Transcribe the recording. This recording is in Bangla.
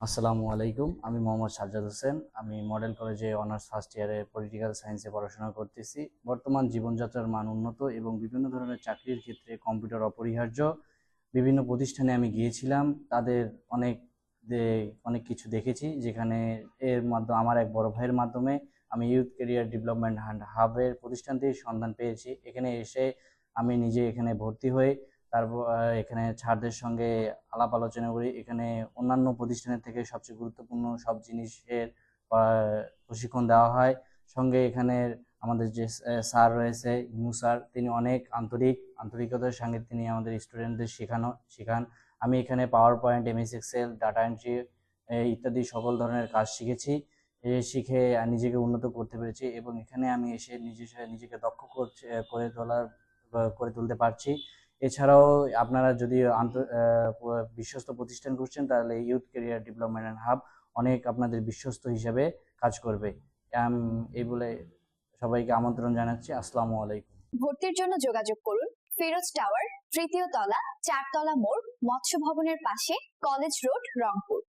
আসসালামু আলাইকুম। আমি মোহাম্মদ সাজ্জাদ হোসেন। আমি মডেল কলেজে অনার্স ফার্স্ট ইয়ারে পলিটিক্যাল সায়েন্সে পড়াশোনা করতেছি। বর্তমান জীবনযাত্রার মান উন্নত এবং বিভিন্ন ধরনের চাকরির ক্ষেত্রে কম্পিউটার অপরিহার্য। বিভিন্ন প্রতিষ্ঠানে আমি গিয়েছিলাম। তাদের অনেক অনেক কিছু দেখেছি, যেখানে এর মাধ্যমে আমার এক বড় ভাইয়ের মাধ্যমে আমি ইউথ ক্যারিয়ার ডেভেলপমেন্ট অ্যান্ড হাবের প্রতিষ্ঠানটির সন্ধান পেয়েছি। এখানে এসে আমি নিজে এখানে ভর্তি হই। তারপর এখানে ছাত্রদের সঙ্গে আলাপ আলোচনা করি। এখানে অন্যান্য প্রতিষ্ঠানের থেকে সবচেয়ে গুরুত্বপূর্ণ সব জিনিসের প্রশিক্ষণ দেওয়া হয়। সঙ্গে এখানের আমাদের যে স্যার রয়েছে, ইমু স্যার, তিনি অনেক আন্তরিকতার সঙ্গে তিনি আমাদের স্টুডেন্টদের শেখান। আমি এখানে PowerPoint, MS Excel, data entry ইত্যাদি সকল ধরনের কাজ শিখেছি। শিখে নিজেকে উন্নত করতে পেরেছি এবং এখানে আমি এসে নিজেকে দক্ষ করে তুলতে পারছি। এছাড়াও আপনারা যদি বিশ্বস্ত প্রতিষ্ঠান করছেন, তাহলে youth career development and hub অনেক আপনাদের বিশ্বস্ত হিসাবে কাজ করবে। এই বলে সবাইকে আমন্ত্রণ জানাচ্ছি। আসসালামু আলাইকুম। ভর্তির জন্য যোগাযোগ করুন ফিরোজ টাওয়ার, তৃতীয় তলা, 4 তলা মোড়, মৎস্য ভবনের পাশে, কলেজ রোড, রংপুর।